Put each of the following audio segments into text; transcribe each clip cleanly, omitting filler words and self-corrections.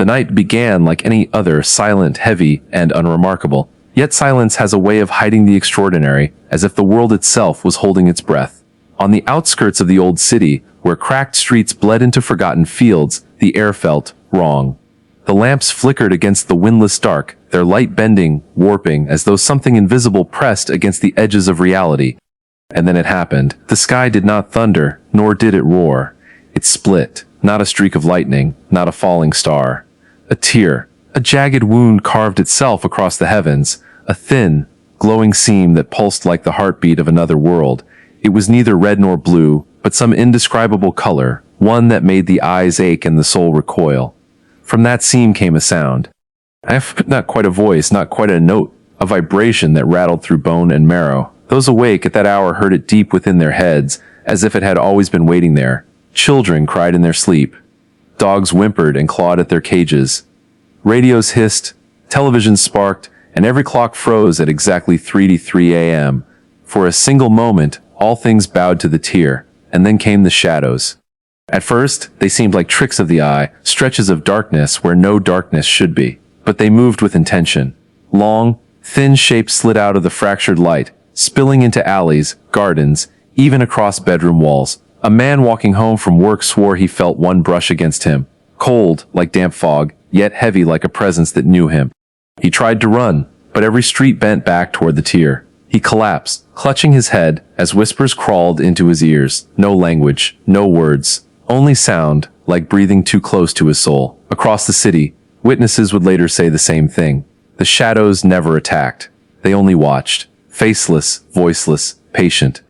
The night began like any other, silent, heavy, and unremarkable. Yet silence has a way of hiding the extraordinary, as if the world itself was holding its breath. On the outskirts of the old city, where cracked streets bled into forgotten fields, the air felt wrong. The lamps flickered against the windless dark, their light bending, warping, as though something invisible pressed against the edges of reality. And then it happened. The sky did not thunder, nor did it roar. It split. Not a streak of lightning, not a falling star. A tear, a jagged wound carved itself across the heavens, a thin, glowing seam that pulsed like the heartbeat of another world. It was neither red nor blue, but some indescribable color, one that made the eyes ache and the soul recoil. From that seam came a sound. Not quite a voice, not quite a note, a vibration that rattled through bone and marrow. Those awake at that hour heard it deep within their heads, as if it had always been waiting there. Children cried in their sleep. Dogs whimpered and clawed at their cages. Radios hissed, televisions sparked, and every clock froze at exactly 3:03 a.m. For a single moment, all things bowed to the tear, and then came the shadows. At first, they seemed like tricks of the eye, stretches of darkness where no darkness should be. But they moved with intention. Long, thin shapes slid out of the fractured light, spilling into alleys, gardens, even across bedroom walls. A man walking home from work swore he felt one brush against him, cold like damp fog, yet heavy like a presence that knew him. He tried to run, but every street bent back toward the tear. He collapsed, clutching his head, as whispers crawled into his ears. No language, no words, only sound, like breathing too close to his soul. Across the city, witnesses would later say the same thing. The shadows never attacked. They only watched, faceless, voiceless, patient.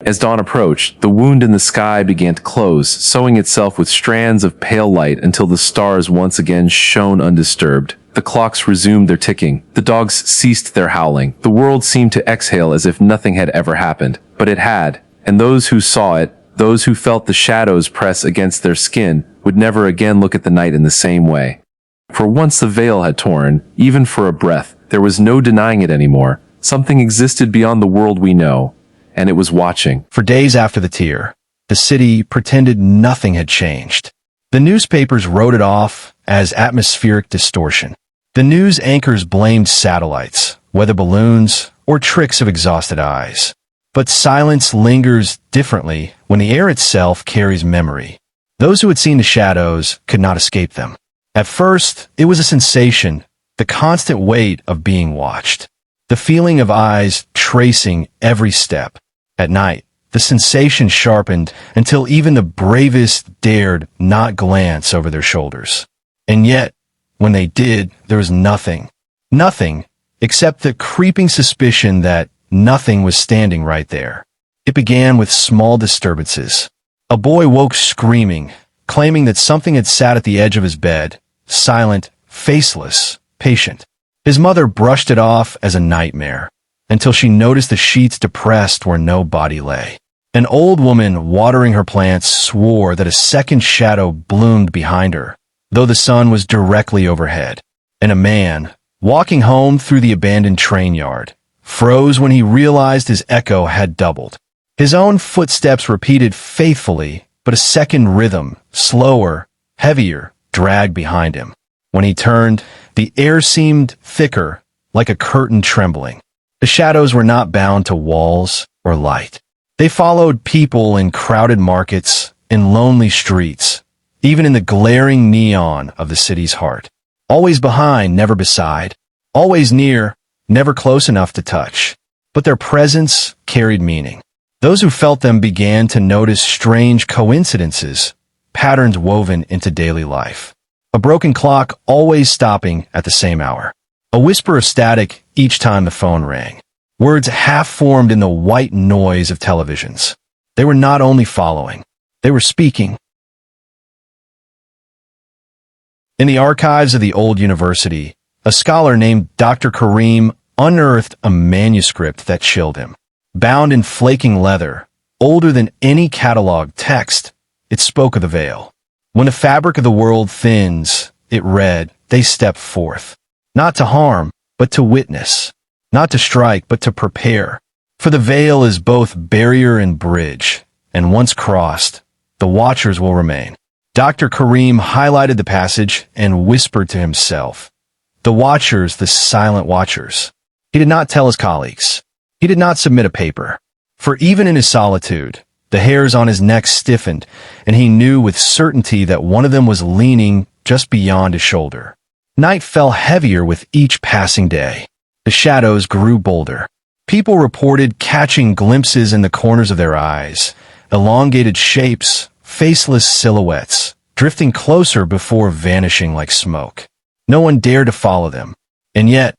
As dawn approached, the wound in the sky began to close, sewing itself with strands of pale light until the stars once again shone undisturbed. The clocks resumed their ticking. The dogs ceased their howling. The world seemed to exhale as if nothing had ever happened. But it had, and those who saw it, those who felt the shadows press against their skin, would never again look at the night in the same way. For once the veil had torn, even for a breath, there was no denying it anymore. Something existed beyond the world we know, and it was watching. For days after the tear, the city pretended nothing had changed. The newspapers wrote it off as atmospheric distortion. The news anchors blamed satellites, weather balloons, or tricks of exhausted eyes. But silence lingers differently when the air itself carries memory. Those who had seen the shadows could not escape them. At first, it was a sensation, the constant weight of being watched, the feeling of eyes tracing every step. At night, the sensation sharpened until even the bravest dared not glance over their shoulders. And yet, when they did, there was nothing. Nothing, except the creeping suspicion that nothing was standing right there. It began with small disturbances. A boy woke screaming, claiming that something had sat at the edge of his bed, silent, faceless, patient. His mother brushed it off as a nightmare, until she noticed the sheets depressed where no body lay. An old woman watering her plants swore that a second shadow bloomed behind her, though the sun was directly overhead. And a man, walking home through the abandoned train yard, froze when he realized his echo had doubled. His own footsteps repeated faithfully, but a second rhythm, slower, heavier, dragged behind him. When he turned, the air seemed thicker, like a curtain trembling. The shadows were not bound to walls or light. They followed people in crowded markets, in lonely streets, even in the glaring neon of the city's heart. Always behind, never beside. Always near, never close enough to touch. But their presence carried meaning. Those who felt them began to notice strange coincidences, patterns woven into daily life. A broken clock always stopping at the same hour. A whisper of static each time the phone rang. Words half-formed in the white noise of televisions. They were not only following, they were speaking. In the archives of the old university, a scholar named Dr. Karim unearthed a manuscript that chilled him. Bound in flaking leather, older than any catalog text, it spoke of the veil. When the fabric of the world thins, it read, they step forth. Not to harm, but to witness. Not to strike, but to prepare. For the veil is both barrier and bridge, and once crossed, the watchers will remain. Dr. Kareem highlighted the passage and whispered to himself. The Watchers, the silent Watchers. He did not tell his colleagues. He did not submit a paper. For even in his solitude, the hairs on his neck stiffened, and he knew with certainty that one of them was leaning just beyond his shoulder. Night fell heavier with each passing day. The shadows grew bolder. People reported catching glimpses in the corners of their eyes, elongated shapes, faceless silhouettes, drifting closer before vanishing like smoke. No one dared to follow them. And yet,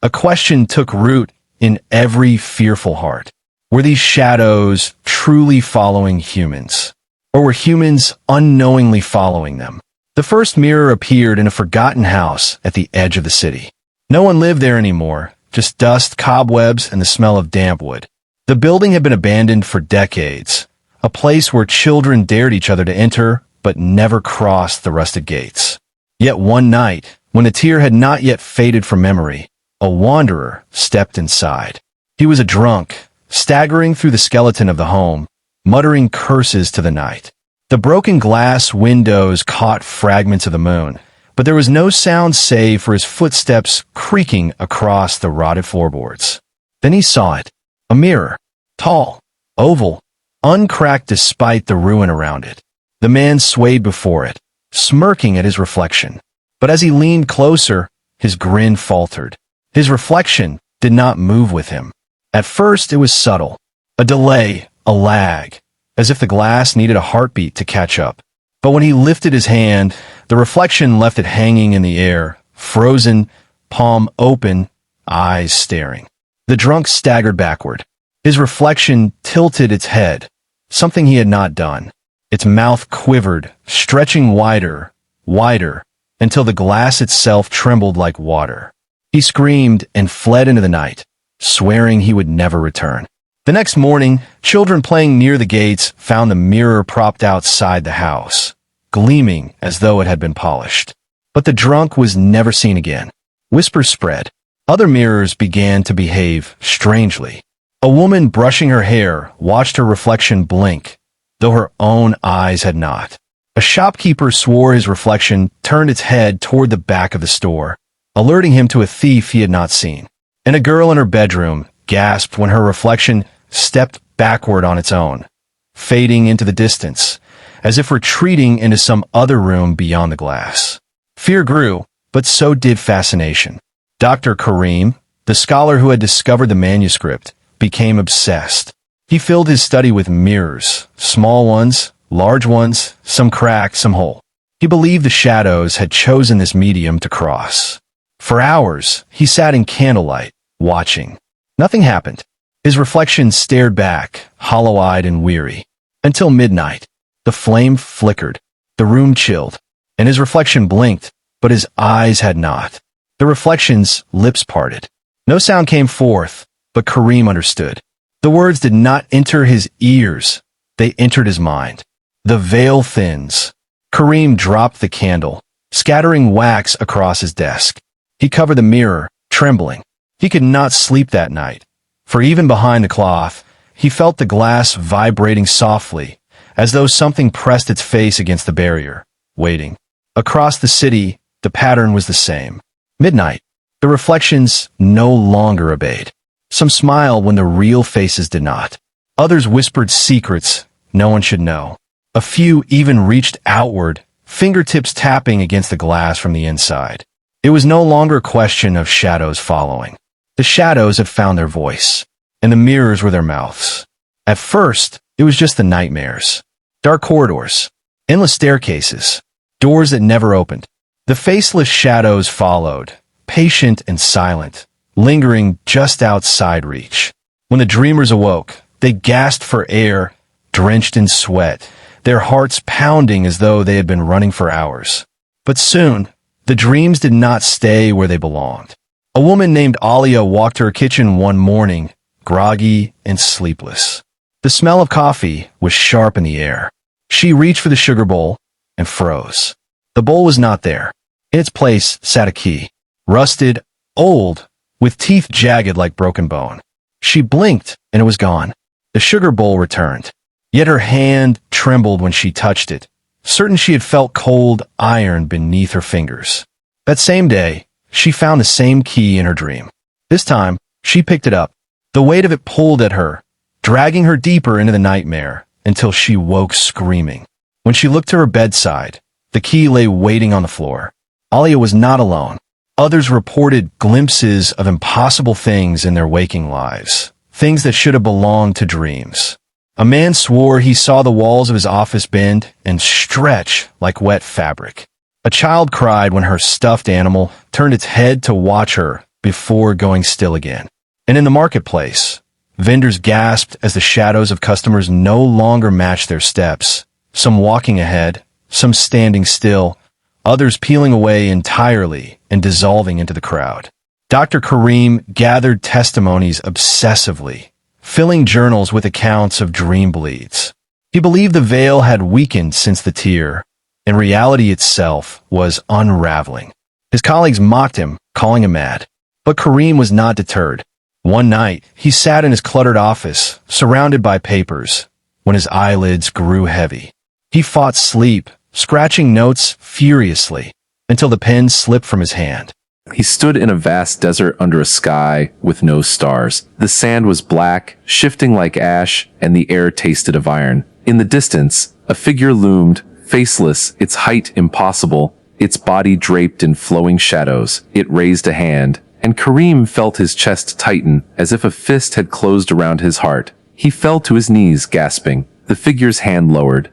a question took root in every fearful heart. Were these shadows truly following humans? Or were humans unknowingly following them? The first mirror appeared in a forgotten house at the edge of the city. No one lived there anymore, just dust, cobwebs, and the smell of damp wood. The building had been abandoned for decades, a place where children dared each other to enter, but never crossed the rusted gates. Yet one night, when the tear had not yet faded from memory, a wanderer stepped inside. He was a drunk, staggering through the skeleton of the home, muttering curses to the night. The broken glass windows caught fragments of the moon, but there was no sound save for his footsteps creaking across the rotted floorboards. Then he saw it, a mirror, tall, oval, uncracked despite the ruin around it. The man swayed before it, smirking at his reflection. But as he leaned closer, his grin faltered. His reflection did not move with him. At first it was subtle, a delay, a lag, as if the glass needed a heartbeat to catch up. But when he lifted his hand, the reflection left it hanging in the air, frozen, palm open, eyes staring. The drunk staggered backward. His reflection tilted its head, something he had not done. Its mouth quivered, stretching wider, wider, until the glass itself trembled like water. He screamed and fled into the night, swearing he would never return. The next morning, children playing near the gates found the mirror propped outside the house, gleaming as though it had been polished. But the drunk was never seen again. Whispers spread. Other mirrors began to behave strangely. A woman brushing her hair watched her reflection blink, though her own eyes had not. A shopkeeper swore his reflection turned its head toward the back of the store, alerting him to a thief he had not seen. And a girl in her bedroom gasped when her reflection stepped backward on its own, fading into the distance, as if retreating into some other room beyond the glass. Fear grew, but so did fascination. Dr. Kareem, the scholar who had discovered the manuscript, became obsessed. He filled his study with mirrors, small ones, large ones, some cracked, some whole. He believed the shadows had chosen this medium to cross. For hours, he sat in candlelight, watching. Nothing happened. His reflection stared back, hollow-eyed and weary. Until midnight. The flame flickered. The room chilled. And his reflection blinked, but his eyes had not. The reflection's lips parted. No sound came forth, but Kareem understood. The words did not enter his ears. They entered his mind. The veil thins. Kareem dropped the candle, scattering wax across his desk. He covered the mirror, trembling. He could not sleep that night, for even behind the cloth, he felt the glass vibrating softly, as though something pressed its face against the barrier, waiting. Across the city, the pattern was the same. Midnight. The reflections no longer obeyed. Some smiled when the real faces did not. Others whispered secrets no one should know. A few even reached outward, fingertips tapping against the glass from the inside. It was no longer a question of shadows following. The shadows had found their voice, and the mirrors were their mouths. At first, it was just the nightmares. Dark corridors, endless staircases, doors that never opened. The faceless shadows followed, patient and silent, lingering just outside reach. When the dreamers awoke, they gasped for air, drenched in sweat, their hearts pounding as though they had been running for hours. But soon, the dreams did not stay where they belonged. A woman named Alia walked to her kitchen one morning, groggy and sleepless. The smell of coffee was sharp in the air. She reached for the sugar bowl and froze. The bowl was not there. In its place sat a key, rusted, old, with teeth jagged like broken bone. She blinked and it was gone. The sugar bowl returned. Yet her hand trembled when she touched it, certain she had felt cold iron beneath her fingers. That same day, she found the same key in her dream. This time, she picked it up. The weight of it pulled at her, dragging her deeper into the nightmare until she woke screaming. When she looked to her bedside, the key lay waiting on the floor. Alia was not alone. Others reported glimpses of impossible things in their waking lives, things that should have belonged to dreams. A man swore he saw the walls of his office bend and stretch like wet fabric. A child cried when her stuffed animal turned its head to watch her before going still again. And in the marketplace, vendors gasped as the shadows of customers no longer matched their steps, some walking ahead, some standing still, others peeling away entirely and dissolving into the crowd. Dr. Karim gathered testimonies obsessively, filling journals with accounts of dream bleeds. He believed the veil had weakened since the tear, and reality itself was unraveling. His colleagues mocked him, calling him mad. But Karim was not deterred. One night, he sat in his cluttered office, surrounded by papers, when his eyelids grew heavy. He fought sleep, scratching notes furiously, until the pen slipped from his hand. He stood in a vast desert under a sky with no stars. The sand was black, shifting like ash, and the air tasted of iron. In the distance, a figure loomed, faceless, its height impossible, its body draped in flowing shadows. It raised a hand, and Karim felt his chest tighten as if a fist had closed around his heart. He fell to his knees, gasping. The figure's hand lowered,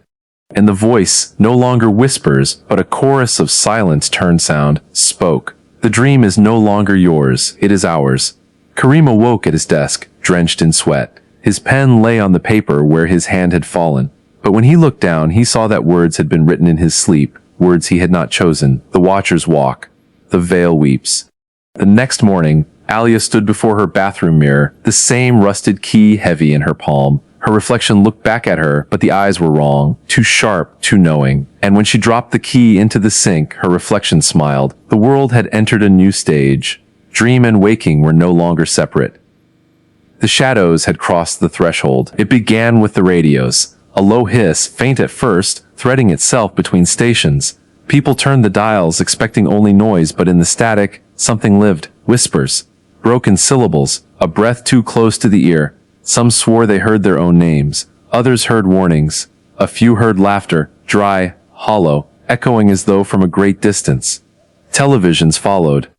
and the voice, no longer whispers, but a chorus of silence turned sound, spoke. The dream is no longer yours, it is ours. Karim awoke at his desk, drenched in sweat. His pen lay on the paper where his hand had fallen. But when he looked down, he saw that words had been written in his sleep, words he had not chosen. The watchers walk. The veil weeps. The next morning, Alia stood before her bathroom mirror, the same rusted key heavy in her palm. Her reflection looked back at her, but the eyes were wrong, too sharp, too knowing. And when she dropped the key into the sink, her reflection smiled. The world had entered a new stage. Dream and waking were no longer separate. The shadows had crossed the threshold. It began with the radios. A low hiss, faint at first, threading itself between stations. People turned the dials, expecting only noise, but in the static, something lived. Whispers. Broken syllables. A breath too close to the ear. Some swore they heard their own names. Others heard warnings. A few heard laughter, dry, hollow, echoing as though from a great distance. Televisions followed.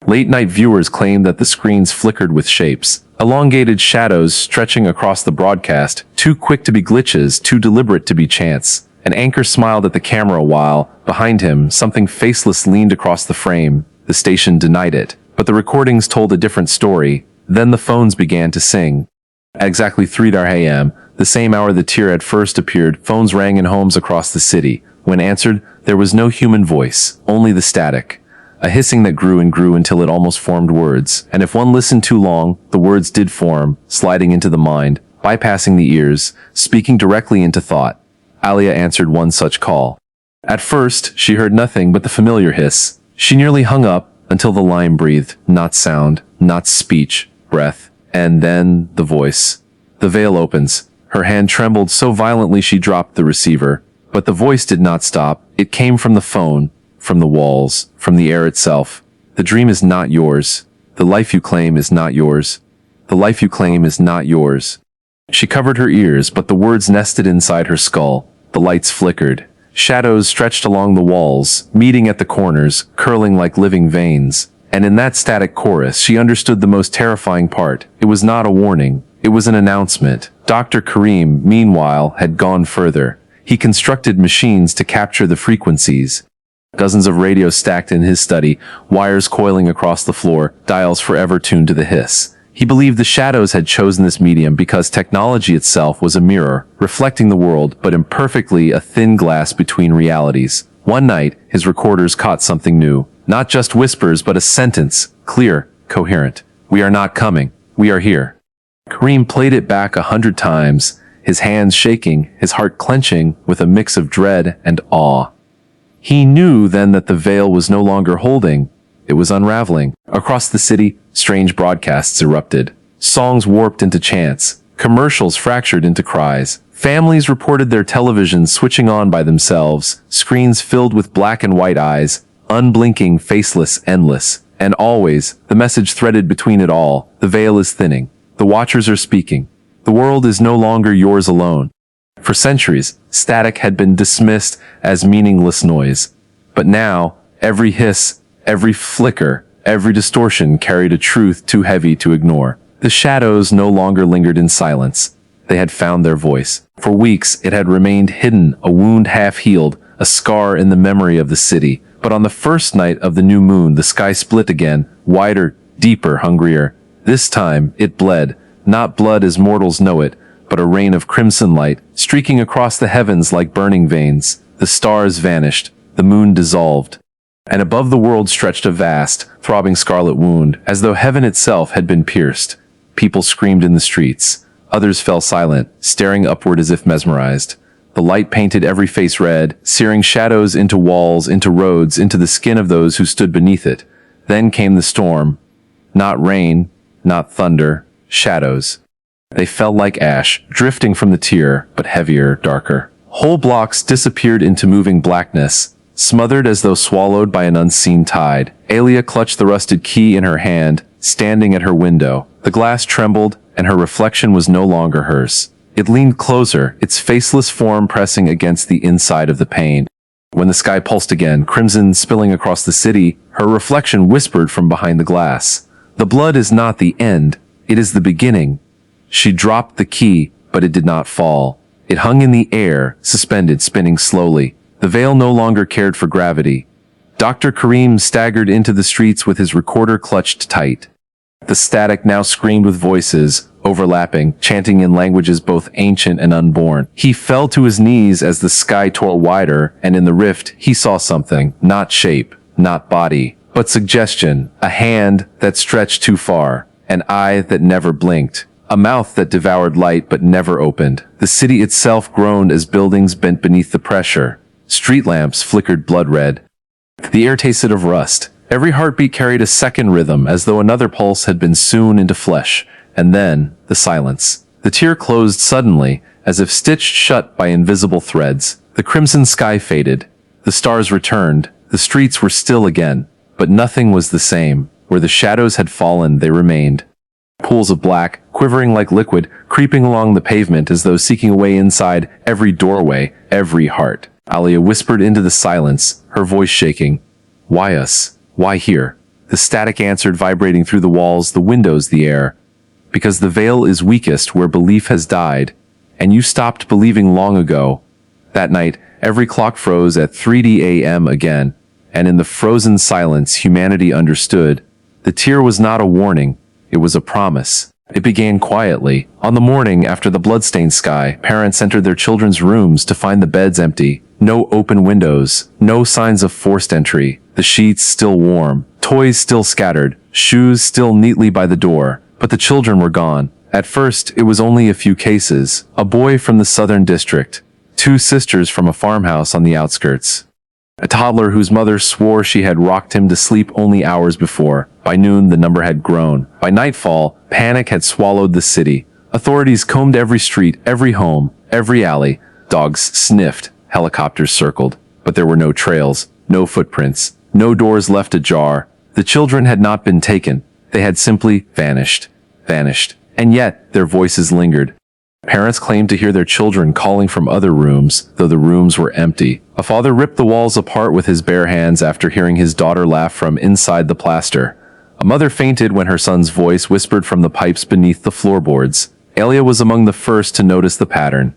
Late-night viewers claimed that the screens flickered with shapes, elongated shadows stretching across the broadcast, too quick to be glitches, too deliberate to be chance. An anchor smiled at the camera while, behind him, something faceless leaned across the frame. The station denied it, but the recordings told a different story. Then the phones began to sing. At exactly 3 a.m., the same hour the tear had first appeared, phones rang in homes across the city. When answered, there was no human voice, only the static. A hissing that grew and grew until it almost formed words. And if one listened too long, the words did form, sliding into the mind, bypassing the ears, speaking directly into thought. Alia answered one such call. At first, she heard nothing but the familiar hiss. She nearly hung up until the line breathed, not sound, not speech, breath. And then, the voice. The veil opens. Her hand trembled so violently she dropped the receiver. But the voice did not stop. It came from the phone, from the walls, from the air itself. The dream is not yours. The life you claim is not yours. The life you claim is not yours. She covered her ears, but the words nested inside her skull. The lights flickered. Shadows stretched along the walls, meeting at the corners, curling like living veins. And in that static chorus, she understood the most terrifying part. It was not a warning. It was an announcement. Dr. Karim, meanwhile, had gone further. He constructed machines to capture the frequencies. Dozens of radios stacked in his study, wires coiling across the floor, dials forever tuned to the hiss. He believed the shadows had chosen this medium because technology itself was a mirror, reflecting the world, but imperfectly a thin glass between realities. One night, his recorders caught something new. Not just whispers, but a sentence, clear, coherent. We are not coming. We are here. Karim played it back 100 times, his hands shaking, his heart clenching with a mix of dread and awe. He knew then that the veil was no longer holding. It was unraveling. Across the city, strange broadcasts erupted. Songs warped into chants. Commercials fractured into cries. Families reported their televisions switching on by themselves, screens filled with black and white eyes, unblinking, faceless, endless. And always, the message threaded between it all: the veil is thinning. The watchers are speaking. The world is no longer yours alone. For centuries, static had been dismissed as meaningless noise. But now, every hiss, every flicker, every distortion carried a truth too heavy to ignore. The shadows no longer lingered in silence. They had found their voice. For weeks, it had remained hidden, a wound half-healed, a scar in the memory of the city. But on the first night of the new moon, the sky split again, wider, deeper, hungrier. This time, it bled, not blood as mortals know it, but a rain of crimson light, streaking across the heavens like burning veins. The stars vanished, the moon dissolved, and above the world stretched a vast, throbbing scarlet wound, as though heaven itself had been pierced. People screamed in the streets. Others fell silent, staring upward as if mesmerized. The light painted every face red, searing shadows into walls, into roads, into the skin of those who stood beneath it. Then came the storm. Not rain, not thunder, shadows. They fell like ash, drifting from the tier, but heavier, darker. Whole blocks disappeared into moving blackness, smothered as though swallowed by an unseen tide. Alia clutched the rusted key in her hand, standing at her window. The glass trembled, and her reflection was no longer hers. It leaned closer, its faceless form pressing against the inside of the pane. When the sky pulsed again, crimson spilling across the city, her reflection whispered from behind the glass. The blood is not the end, it is the beginning. She dropped the key, but it did not fall. It hung in the air, suspended, spinning slowly. The veil no longer cared for gravity. Dr. Karim staggered into the streets with his recorder clutched tight. The static now screamed with voices, overlapping, chanting in languages both ancient and unborn. He fell to his knees as the sky tore wider, and in the rift he saw something, not shape, not body, but suggestion, a hand that stretched too far, an eye that never blinked, a mouth that devoured light but never opened. The city itself groaned as buildings bent beneath the pressure. Street lamps flickered blood red. The air tasted of rust. Every heartbeat carried a second rhythm, as though another pulse had been sewn into flesh. And then, the silence. The tier closed suddenly, as if stitched shut by invisible threads. The crimson sky faded. The stars returned. The streets were still again. But nothing was the same. Where the shadows had fallen, they remained. Pools of black, quivering like liquid, creeping along the pavement as though seeking a way inside every doorway, every heart. Alia whispered into the silence, her voice shaking. Why us? Why here? The static answered, vibrating through the walls, the windows, the air. Because the veil is weakest where belief has died, and you stopped believing long ago. That night, every clock froze at 3 a.m. again, and in the frozen silence humanity understood. The tear was not a warning, it was a promise. It began quietly. On the morning after the bloodstained sky, parents entered their children's rooms to find the beds empty. No open windows, no signs of forced entry, the sheets still warm, toys still scattered, shoes still neatly by the door, but the children were gone. At first, it was only a few cases, a boy from the southern district, 2 sisters from a farmhouse on the outskirts, a toddler whose mother swore she had rocked him to sleep only hours before. By noon, the number had grown. By nightfall, panic had swallowed the city. Authorities combed every street, every home, every alley. Dogs sniffed. Helicopters circled, but there were no trails, no footprints, no doors left ajar. The children had not been taken. They had simply vanished. And yet, their voices lingered. Parents claimed to hear their children calling from other rooms, though the rooms were empty. A father ripped the walls apart with his bare hands after hearing his daughter laugh from inside the plaster. A mother fainted when her son's voice whispered from the pipes beneath the floorboards. Alia was among the first to notice the pattern.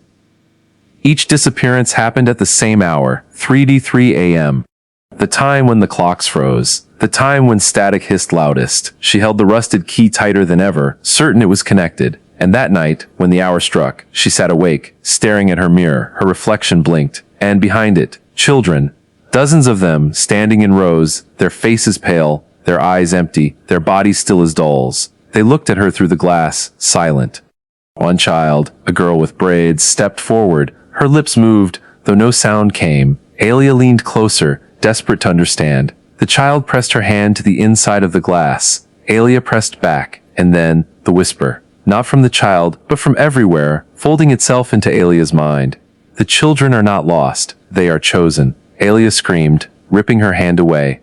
Each disappearance happened at the same hour, 3 a.m. The time when the clocks froze. The time when static hissed loudest. She held the rusted key tighter than ever, certain it was connected. And that night, when the hour struck, she sat awake, staring at her mirror. Her reflection blinked. And behind it, children. Dozens of them, standing in rows, their faces pale, their eyes empty, their bodies still as dolls. They looked at her through the glass, silent. One child, a girl with braids, stepped forward. Her lips moved, though no sound came. Alia leaned closer, desperate to understand. The child pressed her hand to the inside of the glass. Alia pressed back, and then, the whisper. Not from the child, but from everywhere, folding itself into Alia's mind. The children are not lost, they are chosen, Alia screamed, ripping her hand away.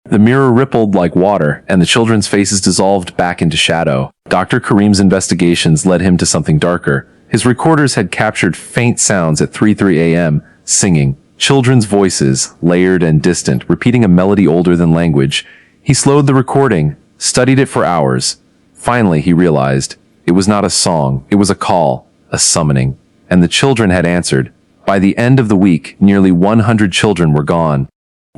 The mirror rippled like water, and the children's faces dissolved back into shadow. Dr. Kareem's investigations led him to something darker. His recorders had captured faint sounds at 3:03 a.m., singing. Children's voices, layered and distant, repeating a melody older than language. He slowed the recording, studied it for hours. Finally, he realized, it was not a song, it was a call, a summoning. And the children had answered. By the end of the week, nearly 100 children were gone.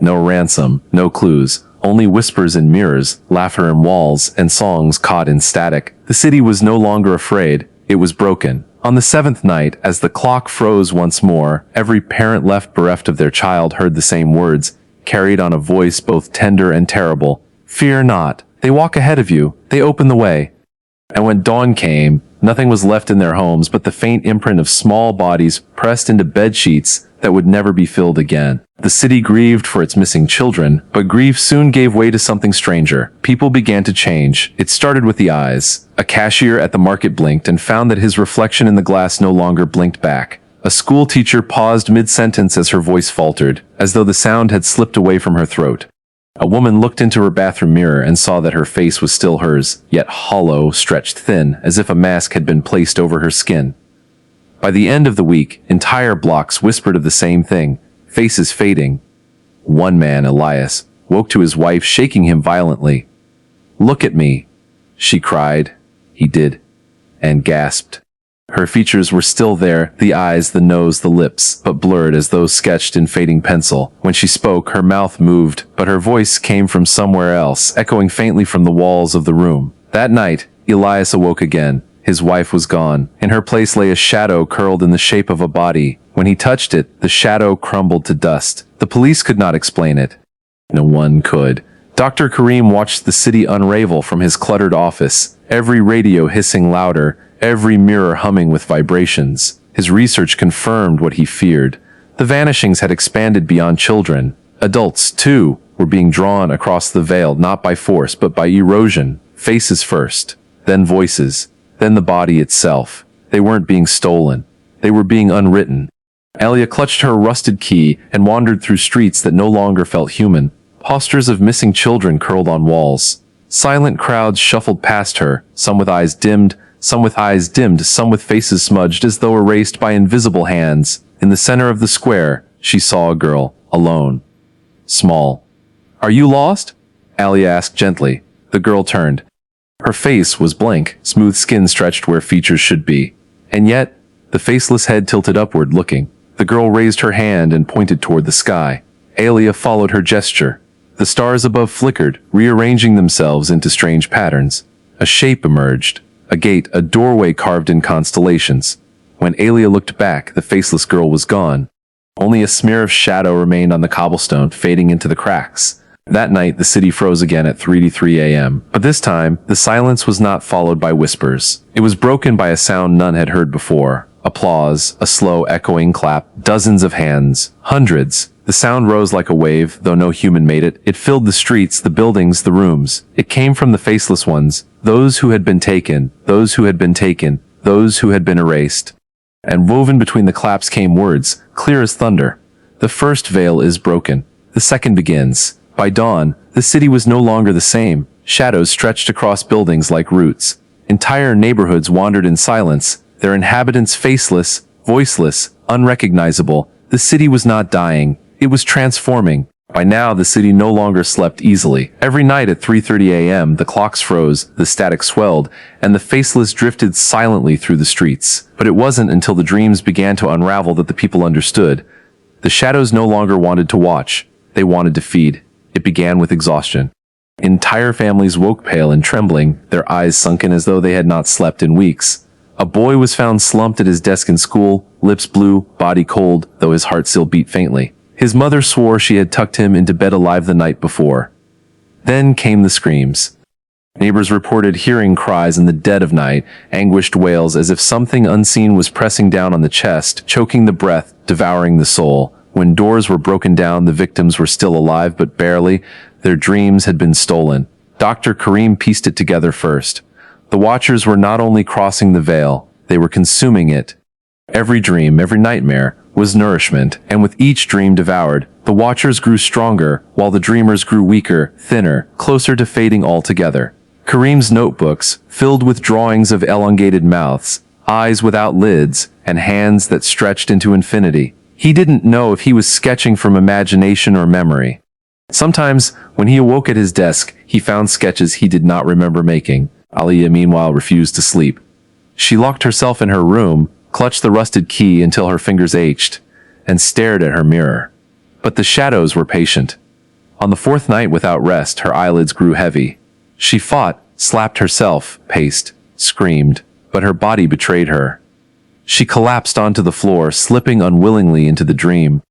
No ransom, no clues, only whispers in mirrors, laughter in walls, and songs caught in static. The city was no longer afraid, it was broken. On the seventh night, as the clock froze once more, every parent left bereft of their child heard the same words, carried on a voice both tender and terrible. Fear not, they walk ahead of you, they open the way. And when dawn came, nothing was left in their homes but the faint imprint of small bodies pressed into bed sheets that would never be filled again. The city grieved for its missing children, but grief soon gave way to something stranger. People began to change. It started with the eyes. A cashier at the market blinked and found that his reflection in the glass no longer blinked back. A school teacher paused mid-sentence as her voice faltered, as though the sound had slipped away from her throat. A woman looked into her bathroom mirror and saw that her face was still hers, yet hollow, stretched thin, as if a mask had been placed over her skin. By the end of the week, entire blocks whispered of the same thing, faces fading. One man, Elias, woke to his wife shaking him violently. "Look at me," she cried. He did, and gasped. Her features were still there, the eyes, the nose, the lips, but blurred as though sketched in fading pencil. When she spoke, her mouth moved, but her voice came from somewhere else, echoing faintly from the walls of the room. That night, Elias awoke again. His wife was gone. In her place lay a shadow curled in the shape of a body. When he touched it, the shadow crumbled to dust. The police could not explain it. No one could. Dr. Kareem watched the city unravel from his cluttered office, every radio hissing louder, every mirror humming with vibrations. His research confirmed what he feared. The vanishings had expanded beyond children. Adults, too, were being drawn across the veil not by force but by erosion. Faces first, then voices, then the body itself. They weren't being stolen. They were being unwritten. Alia clutched her rusted key and wandered through streets that no longer felt human. Posters of missing children curled on walls. Silent crowds shuffled past her, some with eyes dimmed, some with faces smudged as though erased by invisible hands. In the center of the square, she saw a girl, alone. Small. "Are you lost?" Alia asked gently. The girl turned. Her face was blank, smooth skin stretched where features should be. And yet, the faceless head tilted upward, looking. The girl raised her hand and pointed toward the sky. Alia followed her gesture. The stars above flickered, rearranging themselves into strange patterns. A shape emerged. A gate, a doorway carved in constellations. When Alia looked back, the faceless girl was gone. Only a smear of shadow remained on the cobblestone, fading into the cracks. That night, the city froze again at 3:03 a.m. But this time, the silence was not followed by whispers. It was broken by a sound none had heard before. Applause, a slow echoing clap, dozens of hands, hundreds. The sound rose like a wave, though no human made it. It filled the streets, the buildings, the rooms. It came from the faceless ones, those who had been taken, those who had been taken, those who had been erased. And woven between the claps came words, clear as thunder. The first veil is broken. The second begins. By dawn, the city was no longer the same. Shadows stretched across buildings like roots. Entire neighborhoods wandered in silence, their inhabitants faceless, voiceless, unrecognizable. The city was not dying. It was transforming. By now, the city no longer slept easily. Every night at 3:30 a.m., the clocks froze, the static swelled, and the faceless drifted silently through the streets. But it wasn't until the dreams began to unravel that the people understood. The shadows no longer wanted to watch. They wanted to feed. It began with exhaustion. Entire families woke pale and trembling, their eyes sunken as though they had not slept in weeks. A boy was found slumped at his desk in school, lips blue, body cold, though his heart still beat faintly. His mother swore she had tucked him into bed alive the night before. Then came the screams. Neighbors reported hearing cries in the dead of night, anguished wails as if something unseen was pressing down on the chest, choking the breath, devouring the soul. When doors were broken down, the victims were still alive, but barely. Their dreams had been stolen. Dr. Kareem pieced it together first. The watchers were not only crossing the veil, they were consuming it. Every dream, every nightmare, was nourishment, and with each dream devoured, the watchers grew stronger, while the dreamers grew weaker, thinner, closer to fading altogether. Kareem's notebooks, filled with drawings of elongated mouths, eyes without lids, and hands that stretched into infinity. He didn't know if he was sketching from imagination or memory. Sometimes, when he awoke at his desk, he found sketches he did not remember making. Aliyah meanwhile refused to sleep. She locked herself in her room, clutched the rusted key until her fingers ached, and stared at her mirror. But the shadows were patient. On the fourth night without rest, her eyelids grew heavy. She fought, slapped herself, paced, screamed, but her body betrayed her. She collapsed onto the floor, slipping unwillingly into the dream.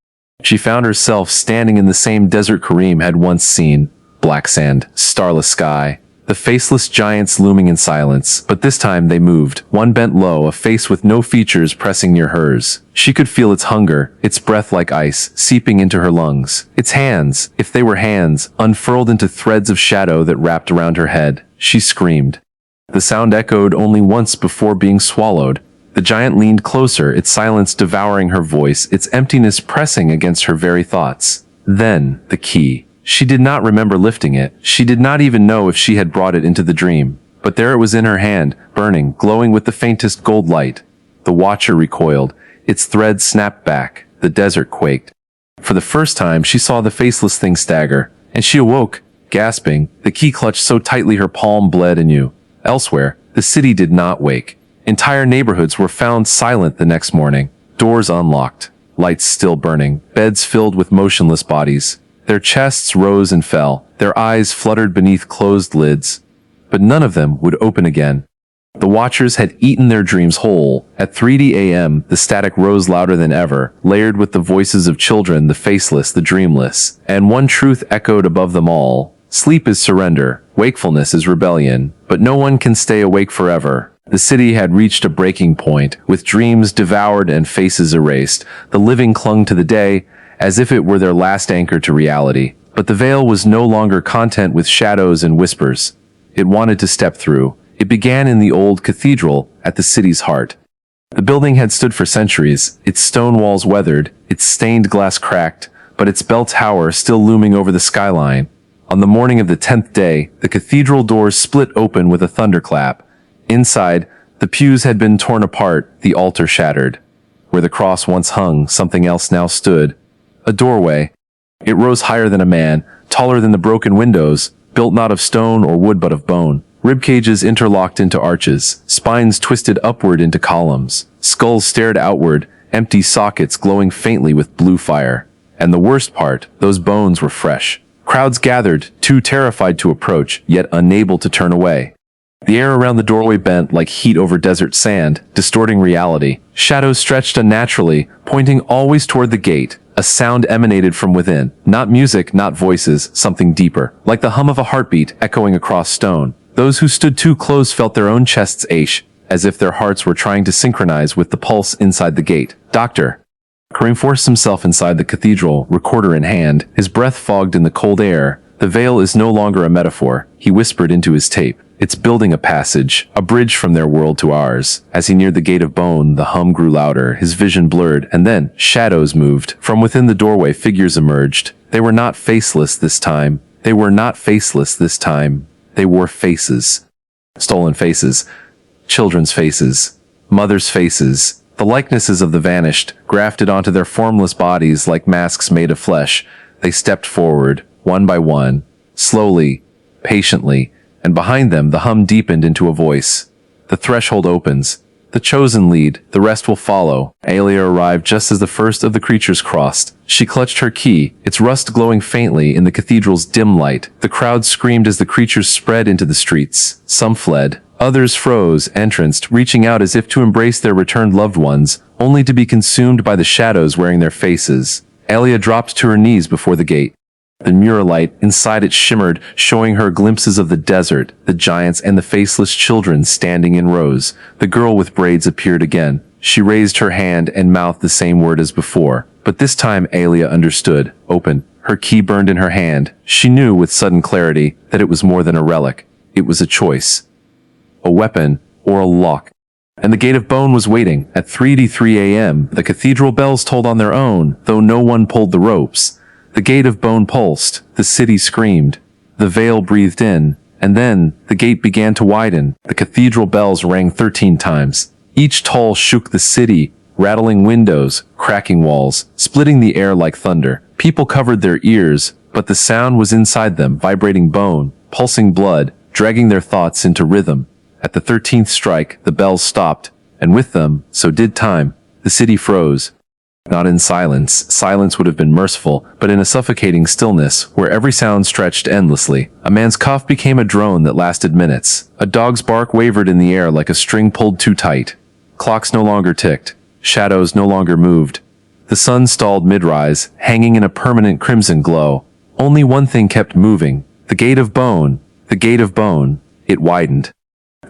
She found herself standing in the same desert Kareem had once seen. Black sand, starless sky, the faceless giants looming in silence, but this time they moved. One bent low, a face with no features pressing near hers. She could feel its hunger, its breath like ice, seeping into her lungs. Its hands, if they were hands, unfurled into threads of shadow that wrapped around her head. She screamed. The sound echoed only once before being swallowed. The giant leaned closer, its silence devouring her voice, its emptiness pressing against her very thoughts. Then, the key. She did not remember lifting it. She did not even know if she had brought it into the dream. But there it was in her hand, burning, glowing with the faintest gold light. The watcher recoiled. Its threads snapped back. The desert quaked. For the first time, she saw the faceless thing stagger, and she awoke, gasping, the key clutched so tightly her palm bled anew. Elsewhere, the city did not wake. Entire neighborhoods were found silent the next morning, doors unlocked, lights still burning, beds filled with motionless bodies. Their chests rose and fell, their eyes fluttered beneath closed lids, but none of them would open again. The watchers had eaten their dreams whole. At 3 a.m., the static rose louder than ever, layered with the voices of children, the faceless, the dreamless, and one truth echoed above them all. Sleep is surrender, wakefulness is rebellion, but no one can stay awake forever. The city had reached a breaking point, with dreams devoured and faces erased. The living clung to the day, as if it were their last anchor to reality. But the veil was no longer content with shadows and whispers. It wanted to step through. It began in the old cathedral, at the city's heart. The building had stood for centuries, its stone walls weathered, its stained glass cracked, but its bell tower still looming over the skyline. On the morning of the 10th day, the cathedral doors split open with a thunderclap. Inside, the pews had been torn apart, the altar shattered. Where the cross once hung, something else now stood. A doorway. It rose higher than a man, taller than the broken windows, built not of stone or wood but of bone. Rib cages interlocked into arches, spines twisted upward into columns. Skulls stared outward, empty sockets glowing faintly with blue fire. And the worst part, those bones were fresh. Crowds gathered, too terrified to approach, yet unable to turn away. The air around the doorway bent like heat over desert sand, distorting reality. Shadows stretched unnaturally, pointing always toward the gate. A sound emanated from within. Not music, not voices, something deeper. Like the hum of a heartbeat echoing across stone. Those who stood too close felt their own chests ache, as if their hearts were trying to synchronize with the pulse inside the gate. Doctor. Kareem forced himself inside the cathedral, recorder in hand, his breath fogged in the cold air. The veil is no longer a metaphor, he whispered into his tape. It's building a passage, a bridge from their world to ours. As he neared the gate of bone, the hum grew louder, his vision blurred, and then shadows moved. From within the doorway, figures emerged. They were not faceless this time. They were not faceless this time. They wore faces. Stolen faces. Children's faces. Mothers' faces. The likenesses of the vanished, grafted onto their formless bodies like masks made of flesh. They stepped forward, one by one, slowly, patiently, and behind them the hum deepened into a voice. The threshold opens. The chosen lead, the rest will follow. Aliyah arrived just as the first of the creatures crossed. She clutched her key, its rust glowing faintly in the cathedral's dim light. The crowd screamed as the creatures spread into the streets. Some fled. Others froze, entranced, reaching out as if to embrace their returned loved ones, only to be consumed by the shadows wearing their faces. Aliyah dropped to her knees before the gate. The muralite inside it shimmered, showing her glimpses of the desert, the giants and the faceless children standing in rows. The girl with braids appeared again. She raised her hand and mouthed the same word as before. But this time Aliyah understood. Open. Her key burned in her hand. She knew with sudden clarity that it was more than a relic. It was a choice. A weapon or a lock. And the Gate of Bone was waiting. At 3:03 a.m., the cathedral bells tolled on their own, though no one pulled the ropes. The Gate of Bone pulsed, the city screamed. The veil breathed in, and then the gate began to widen. The cathedral bells rang 13 times. Each toll shook the city, rattling windows, cracking walls, splitting the air like thunder. People covered their ears, but the sound was inside them, vibrating bone, pulsing blood, dragging their thoughts into rhythm. At the 13th strike, the bells stopped, and with them, so did time. The city froze. Not in silence. Silence would have been merciful, but in a suffocating stillness, where every sound stretched endlessly. A man's cough became a drone that lasted minutes. A dog's bark wavered in the air like a string pulled too tight. Clocks no longer ticked. Shadows no longer moved. The sun stalled mid-rise, hanging in a permanent crimson glow. Only one thing kept moving. The Gate of Bone. The Gate of Bone. It widened.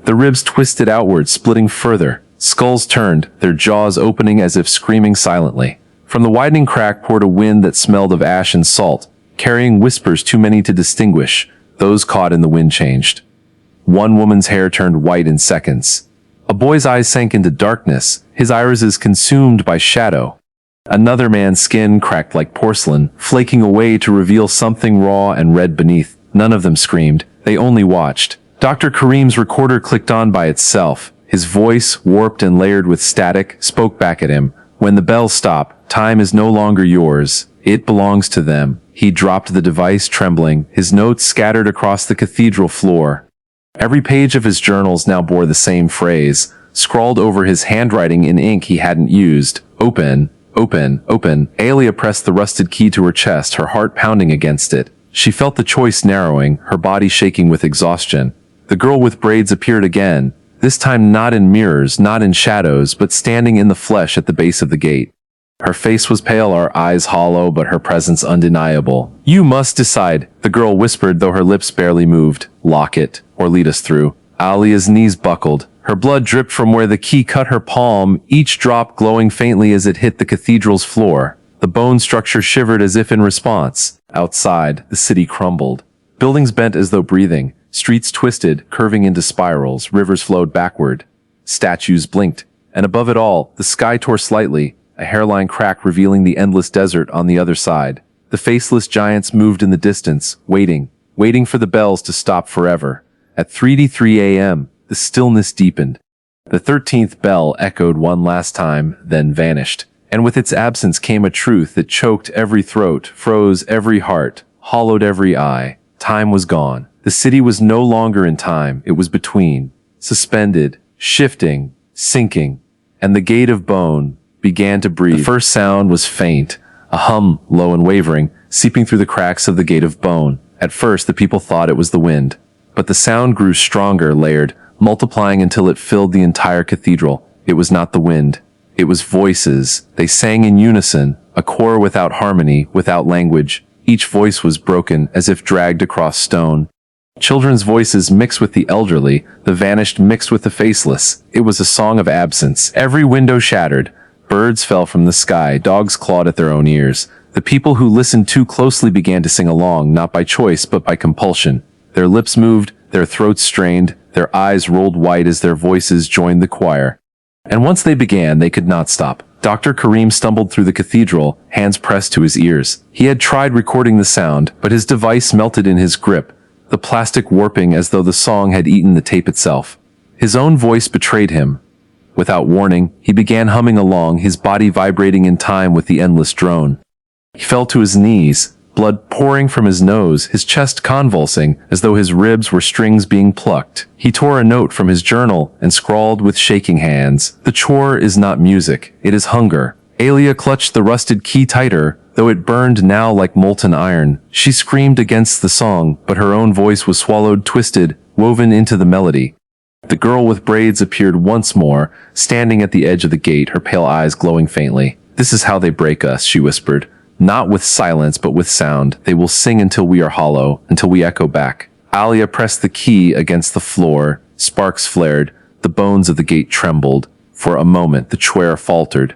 The ribs twisted outward, splitting further. Skulls turned, their jaws opening as if screaming silently. From the widening crack poured a wind that smelled of ash and salt, carrying whispers too many to distinguish. Those caught in the wind changed. One woman's hair turned white in seconds. A boy's eyes sank into darkness, his irises consumed by shadow. Another man's skin cracked like porcelain, flaking away to reveal something raw and red beneath. None of them screamed, they only watched. Dr. Kareem's recorder clicked on by itself. His voice, warped and layered with static, spoke back at him. When the bells stop, time is no longer yours. It belongs to them. He dropped the device, trembling, his notes scattered across the cathedral floor. Every page of his journals now bore the same phrase, scrawled over his handwriting in ink he hadn't used. Open, open, open. Alia pressed the rusted key to her chest, her heart pounding against it. She felt the choice narrowing, her body shaking with exhaustion. The girl with braids appeared again, this time not in mirrors, not in shadows, but standing in the flesh at the base of the gate. Her face was pale, her eyes hollow, but her presence undeniable. You must decide, the girl whispered, though her lips barely moved. Lock it, or lead us through. Alia's knees buckled. Her blood dripped from where the key cut her palm, each drop glowing faintly as it hit the cathedral's floor. The bone structure shivered as if in response. Outside, the city crumbled. Buildings bent as though breathing. Streets twisted, curving into spirals. Rivers flowed backward. Statues blinked. And above it all, the sky tore slightly, a hairline crack revealing the endless desert on the other side. The faceless giants moved in the distance, waiting for the bells to stop forever. At 3:03 a.m., the stillness deepened. The 13th bell echoed one last time, then vanished. And with its absence came a truth that choked every throat, froze every heart, hollowed every eye. Time was gone. The city was no longer in time, it was between, suspended, shifting, sinking, and the Gate of Bone began to breathe. The first sound was faint, a hum, low and wavering, seeping through the cracks of the Gate of Bone. At first, the people thought it was the wind, but the sound grew stronger, layered, multiplying until it filled the entire cathedral. It was not the wind. It was voices. They sang in unison, a choir without harmony, without language. Each voice was broken, as if dragged across stone. Children's voices mixed with the elderly, the vanished mixed with the faceless. It was a song of absence. Every window shattered. Birds fell from the sky, dogs clawed at their own ears. The people who listened too closely began to sing along, not by choice but by compulsion. Their lips moved, their throats strained, their eyes rolled wide as their voices joined the choir. And once they began, they could not stop. Dr. Kareem stumbled through the cathedral, hands pressed to his ears. He had tried recording the sound, but his device melted in his grip, the plastic warping as though the song had eaten the tape itself. His own voice betrayed him. Without warning, he began humming along, his body vibrating in time with the endless drone. He fell to his knees, blood pouring from his nose, his chest convulsing as though his ribs were strings being plucked. He tore a note from his journal and scrawled with shaking hands. The chore is not music, it is hunger. Alia clutched the rusted key tighter, though it burned now like molten iron. She screamed against the song, but her own voice was swallowed, twisted, woven into the melody. The girl with braids appeared once more, standing at the edge of the gate, her pale eyes glowing faintly. This is how they break us, she whispered. Not with silence, but with sound. They will sing until we are hollow, until we echo back. Alia pressed the key against the floor. Sparks flared. The bones of the gate trembled. For a moment, the chair faltered.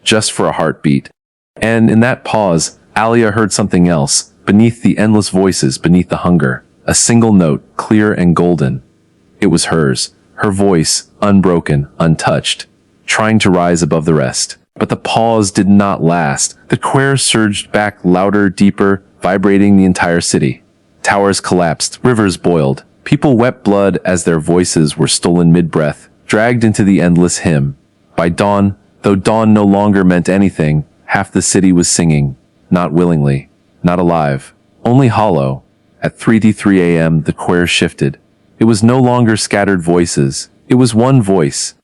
Just for a heartbeat. And in that pause, Alia heard something else. Beneath the endless voices, beneath the hunger. A single note, clear and golden. It was hers. her voice unbroken, untouched, trying to rise above the rest. But the pause did not last. The choir surged back louder, deeper, vibrating the entire city. Towers collapsed, rivers boiled. People wept blood as their voices were stolen mid-breath, dragged into the endless hymn. By dawn, though dawn no longer meant anything, half the city was singing, not willingly, not alive, only hollow. At 3:03 a.m. the choir shifted. It was no longer scattered voices. It was one voice.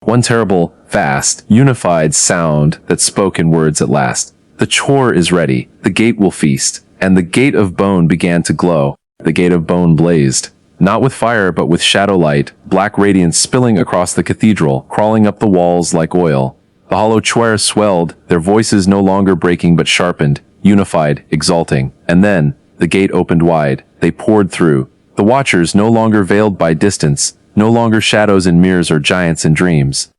One terrible, vast, unified sound that spoke in words at last. The chore is ready. The gate will feast. And the gate of bone began to glow. The gate of bone blazed. Not with fire, but with shadow light, black radiance spilling across the cathedral, crawling up the walls like oil. The hollow choir swelled, their voices no longer breaking but sharpened, unified, exulting. And then, the gate opened wide. They poured through. The watchers no longer veiled by distance, no longer shadows in mirrors or giants in dreams.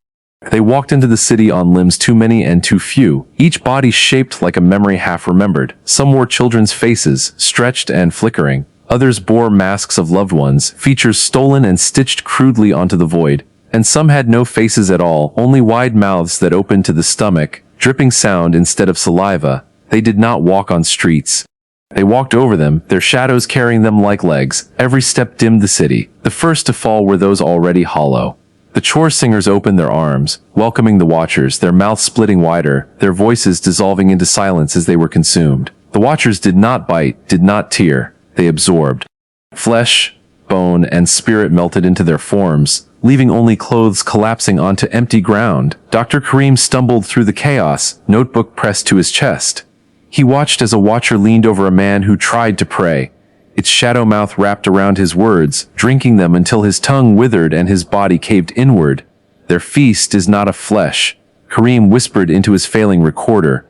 They walked into the city on limbs too many and too few, each body shaped like a memory half remembered. Some wore children's faces, stretched and flickering. Others bore masks of loved ones, features stolen and stitched crudely onto the void. And some had no faces at all, only wide mouths that opened to the stomach, dripping sound instead of saliva. They did not walk on streets. They walked over them, their shadows carrying them like legs. Every step dimmed the city. The first to fall were those already hollow. The chore singers opened their arms, welcoming the watchers, their mouths splitting wider, their voices dissolving into silence as they were consumed. The watchers did not bite, did not tear. They absorbed. Flesh, bone, and spirit melted into their forms, leaving only clothes collapsing onto empty ground. Dr. Karim stumbled through the chaos, notebook pressed to his chest. He watched as a watcher leaned over a man who tried to pray. Its shadow mouth wrapped around his words, drinking them until his tongue withered and his body caved inward. Their feast is not of flesh, Karim whispered into his failing recorder.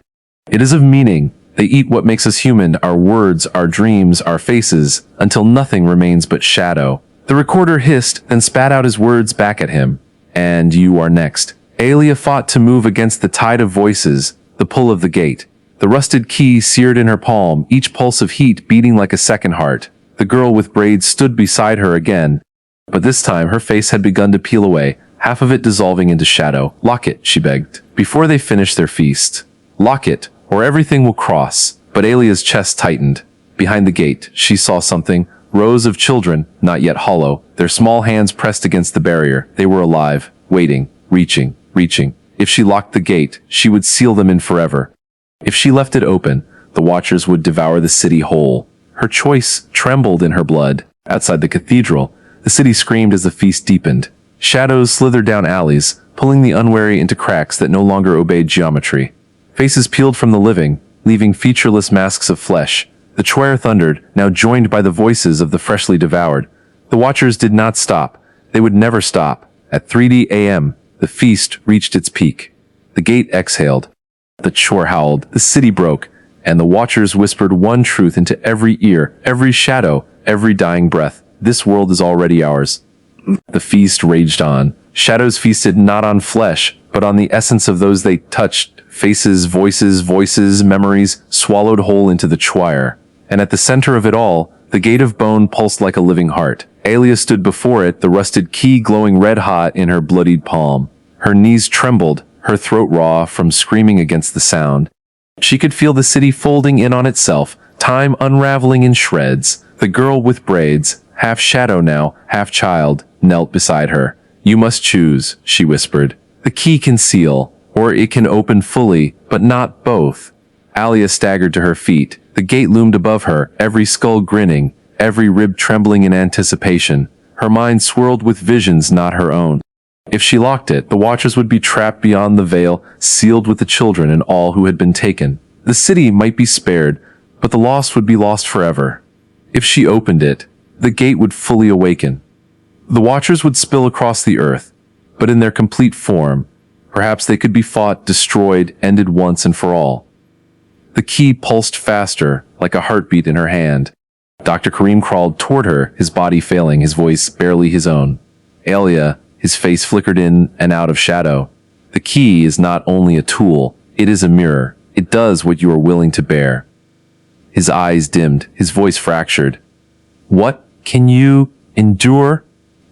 It is of meaning. They eat what makes us human, our words, our dreams, our faces, until nothing remains but shadow. The recorder hissed, then spat out his words back at him. And you are next. Alia fought to move against the tide of voices, the pull of the gate. The rusted key seared in her palm, each pulse of heat beating like a second heart. The girl with braids stood beside her again. But this time her face had begun to peel away, half of it dissolving into shadow. Lock it, she begged, before they finished their feast. Lock it, or everything will cross. But Alia's chest tightened. Behind the gate, she saw something. Rows of children, not yet hollow, their small hands pressed against the barrier. They were alive, waiting, reaching. If she locked the gate, she would seal them in forever. If she left it open, the watchers would devour the city whole. Her choice trembled in her blood. Outside the cathedral, the city screamed as the feast deepened. Shadows slithered down alleys, pulling the unwary into cracks that no longer obeyed geometry. Faces peeled from the living, leaving featureless masks of flesh. The choir thundered, now joined by the voices of the freshly devoured. The watchers did not stop. They would never stop. At 3 a.m., the feast reached its peak. The gate exhaled. The chore howled, the city broke, and the watchers whispered one truth into every ear, every shadow, every dying breath. This world is already ours. The feast raged on. Shadows feasted not on flesh, but on the essence of those they touched. Faces, voices, memories, swallowed whole into the choir. And at the center of it all, the gate of bone pulsed like a living heart. Alia stood before it, the rusted key glowing red-hot in her bloodied palm. Her knees trembled, her throat raw from screaming against the sound. She could feel the city folding in on itself, time unraveling in shreds. The girl with braids, half shadow now, half child, knelt beside her. You must choose, she whispered. The key can seal, or it can open fully, but not both. Alia staggered to her feet. The gate loomed above her, every skull grinning, every rib trembling in anticipation. Her mind swirled with visions not her own. If she locked it, the watchers would be trapped beyond the veil, sealed with the children and all who had been taken. The city might be spared, but the lost would be lost forever. If she opened it, the gate would fully awaken. The watchers would spill across the earth, but in their complete form. Perhaps they could be fought, destroyed, ended once and for all. The key pulsed faster, like a heartbeat in her hand. Dr. Karim crawled toward her, his body failing, his voice barely his own. Alia, his face flickered in and out of shadow. The key is not only a tool, it is a mirror. It does what you are willing to bear. His eyes dimmed, his voice fractured. What can you endure?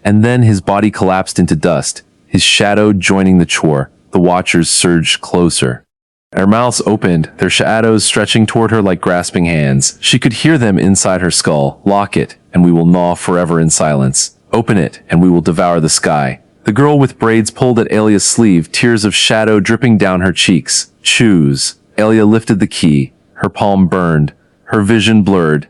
and then his body collapsed into dust, his shadow joining the chore. The watchers surged closer. Her mouths opened, their shadows stretching toward her like grasping hands. She could hear them inside her skull. Lock it, and we will gnaw forever in silence. Open it, and we will devour the sky. The girl with braids pulled at Alia's sleeve, tears of shadow dripping down her cheeks. Choose. Alia lifted the key. Her palm burned. Her vision blurred.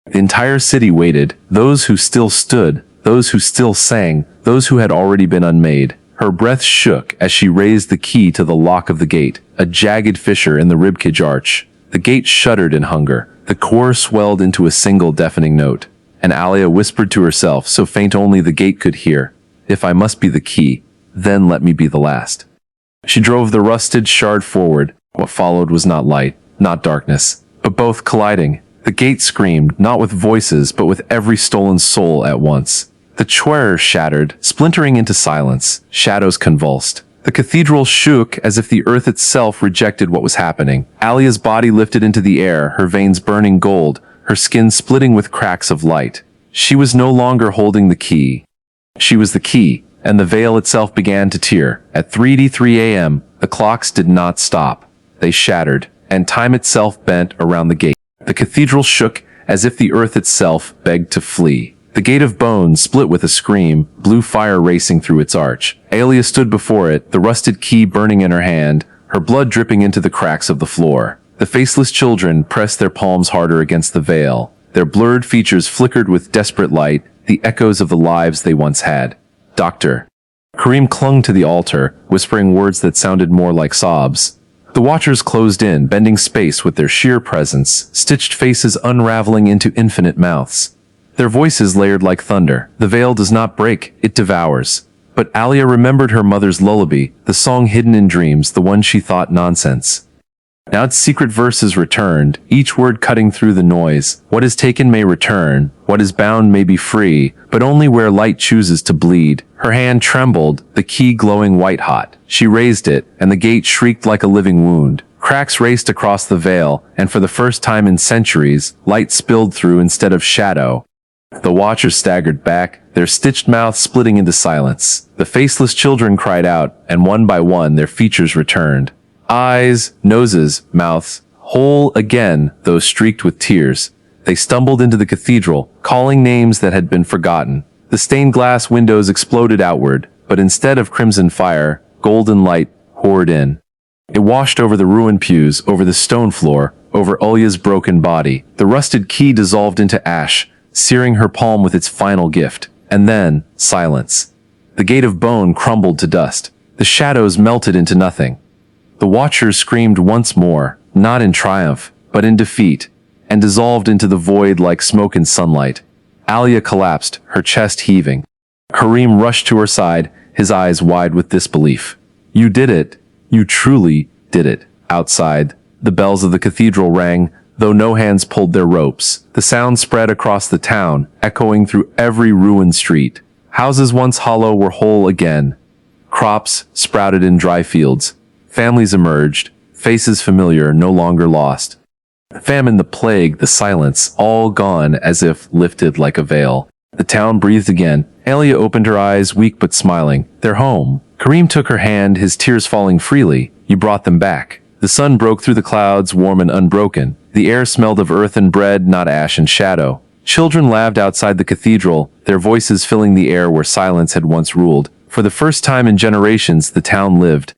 The entire city waited. Those who still stood, those who still sang, those who had already been unmade. Her breath shook as she raised the key to the lock of the gate, a jagged fissure in the ribcage arch. The gate shuddered in hunger. The core swelled into a single deafening note. And Alia whispered to herself, so faint only the gate could hear, "If I must be the key, then let me be the last." She drove the rusted shard forward. What followed was not light, not darkness, but both colliding. The gate screamed, not with voices, but with every stolen soul at once. The chwer shattered, splintering into silence. Shadows convulsed. The cathedral shook as if the earth itself rejected what was happening. Alia's body lifted into the air, her veins burning gold, her skin splitting with cracks of light. She was no longer holding the key. She was the key, and the veil itself began to tear. At 3:03 a.m., the clocks did not stop. They shattered, and time itself bent around the gate. The cathedral shook as if the earth itself begged to flee. The gate of bone split with a scream, blue fire racing through its arch. Alia stood before it, the rusted key burning in her hand, her blood dripping into the cracks of the floor. The faceless children pressed their palms harder against the veil. Their blurred features flickered with desperate light, the echoes of the lives they once had. "Doctor." Karim clung to the altar, whispering words that sounded more like sobs. The watchers closed in, bending space with their sheer presence, stitched faces unraveling into infinite mouths. Their voices layered like thunder. The veil does not break, it devours. But Alia remembered her mother's lullaby, the song hidden in dreams, the one she thought nonsense. Now its secret verses returned, each word cutting through the noise. What is taken may return, what is bound may be free, but only where light chooses to bleed. Her hand trembled, the key glowing white-hot. She raised it, and the gate shrieked like a living wound. Cracks raced across the veil, and for the first time in centuries, light spilled through instead of shadow. The watchers staggered back, their stitched mouths splitting into silence. The faceless children cried out, and one by one their features returned. Eyes, noses, mouths, whole again, though streaked with tears. They stumbled into the cathedral, calling names that had been forgotten. The stained glass windows exploded outward, but instead of crimson fire, golden light poured in. It washed over the ruined pews, over the stone floor, over Ulya's broken body. The rusted key dissolved into ash, searing her palm with its final gift. And then, silence. The gate of bone crumbled to dust. The shadows melted into nothing. The watchers screamed once more, not in triumph, but in defeat, and dissolved into the void like smoke in sunlight. Alia collapsed, her chest heaving. Karim rushed to her side, his eyes wide with disbelief. "You did it. You truly did it." Outside, the bells of the cathedral rang, though no hands pulled their ropes. The sound spread across the town, echoing through every ruined street. Houses once hollow were whole again. Crops sprouted in dry fields. Families emerged, faces familiar, no longer lost. Famine, the plague, the silence, all gone as if lifted like a veil. The town breathed again. Alia opened her eyes, weak but smiling. "They're home." Karim took her hand, his tears falling freely. "You brought them back." The sun broke through the clouds, warm and unbroken. The air smelled of earth and bread, not ash and shadow. Children laughed outside the cathedral, their voices filling the air where silence had once ruled. For the first time in generations, the town lived.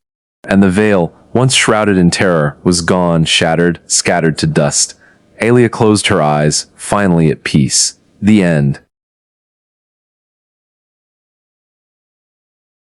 And the veil, once shrouded in terror, was gone, shattered, scattered to dust. Alia closed her eyes, finally at peace. The end.